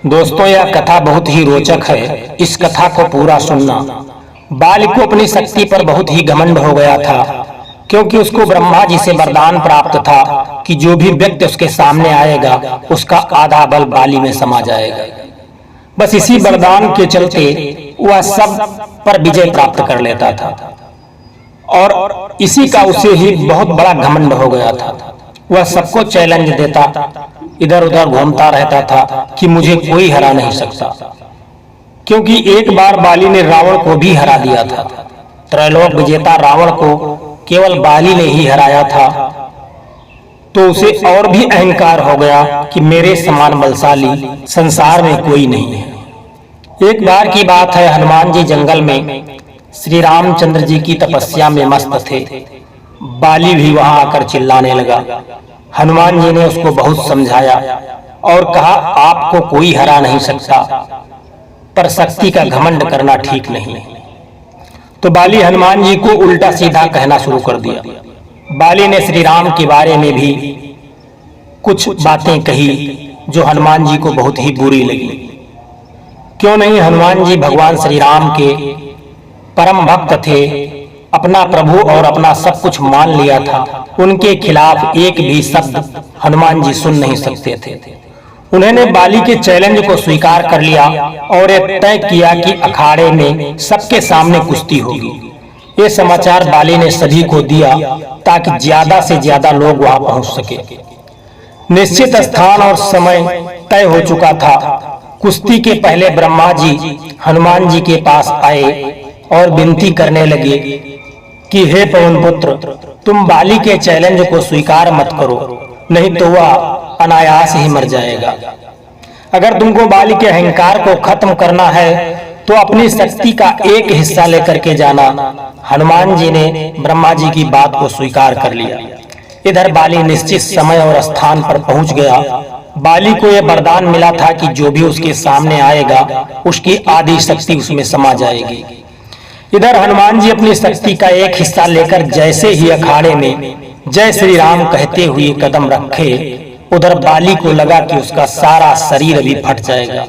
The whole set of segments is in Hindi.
दोस्तों, यह कथा बहुत ही रोचक है। इस कथा को पूरा सुनना। बाली को अपनी शक्ति पर बहुत ही घमंड हो गया था, क्योंकि उसको ब्रह्मा जी से वरदान प्राप्त था कि जो भी व्यक्ति उसके सामने आएगा उसका आधा बल बाली में समा जाएगा। बस इसी वरदान के चलते वह सब पर विजय प्राप्त कर लेता था और इसी का उसे ही बहुत बड़ा घमंड हो गया था। वह सबको चैलेंज देता, इधर उधर घूमता रहता था कि मुझे कोई हरा नहीं सकता, क्योंकि एक बार बाली ने रावण को भी हरा दिया था। त्रैलोक विजेता रावण को केवल बाली ने ही हराया था, तो उसे और भी अहंकार हो गया कि मेरे समान बलशाली संसार में कोई नहीं है। एक बार की बात है, हनुमान जी जंगल में श्री रामचंद्र जी की तपस्या में मस्त थे। बाली भी वहां आकर चिल्लाने लगा। हनुमान जी ने उसको बहुत समझाया और कहा, आपको कोई हरा नहीं सकता, पर शक्ति का घमंड करना ठीक नहीं। तो बाली हनुमान जी को उल्टा सीधा कहना शुरू कर दिया। बाली ने श्री राम के बारे में भी कुछ बातें कही जो हनुमान जी को बहुत ही बुरी लगी। क्यों नहीं, हनुमान जी भगवान श्री राम के परम भक्त थे, अपना प्रभु और अपना सब कुछ मान लिया था। उनके खिलाफ एक भी शब्द हनुमान जी सुन नहीं सकते थे। उन्होंने बाली के चैलेंज को स्वीकार कर लिया और ये तय किया कि अखाड़े में सबके सामने कुश्ती होगी। ये समाचार बाली ने सभी को दिया ताकि ज्यादा से ज्यादा लोग वहां पहुंच सके। निश्चित स्थान और समय तय हो चुका था। कुश्ती के पहले ब्रह्मा जी हनुमान जी के पास आए और विनती करने लगे कि हे पवन पुत्र, तुम बाली के चैलेंज को स्वीकार मत करो, नहीं तो वह अनायास ही मर जाएगा। अगर तुमको बाली के अहंकार को खत्म करना है तो अपनी शक्ति का एक हिस्सा लेकर के जाना। हनुमान जी ने ब्रह्मा जी की बात को स्वीकार कर लिया। इधर बाली निश्चित समय और स्थान पर पहुंच गया। बाली को यह वरदान मिला था कि जो भी उसके सामने आएगा उसकी आधी शक्ति उसमें समा जाएगी। इधर हनुमान जी अपनी शक्ति का एक हिस्सा लेकर जैसे ही अखाड़े में जय श्री राम कहते हुए कदम रखे, उधर बाली को लगा कि उसका सारा शरीर अभी फट जाएगा।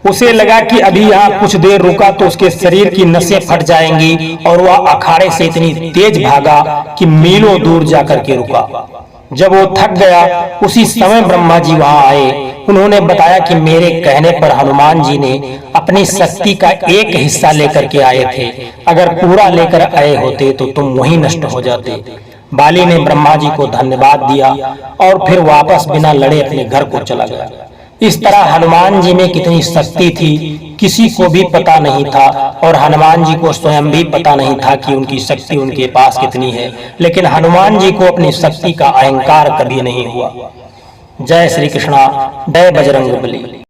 उसे लगा कि अभी यहाँ कुछ देर रुका तो उसके शरीर की नसें फट जाएंगी और वह अखाड़े से इतनी तेज भागा कि मीलों दूर जाकर के रुका। जब वो थक गया, उसी समय ब्रह्मा जी वहां आए। उन्होंने बताया कि मेरे कहने पर हनुमान जी ने अपनी शक्ति का एक हिस्सा लेकर के आए थे, अगर पूरा लेकर आए होते तो तुम वहीं नष्ट हो जाते। बाली ने ब्रह्मा जी को धन्यवाद दिया और फिर वापस बिना लड़े अपने घर को चला गया। इस तरह हनुमान जी में कितनी शक्ति थी किसी को भी पता नहीं था, और हनुमान जी को स्वयं भी पता नहीं था कि उनकी शक्ति उनके पास कितनी है। लेकिन हनुमान जी को अपनी शक्ति का अहंकार कभी नहीं हुआ। जय श्री कृष्णा, जय बजरंगबली।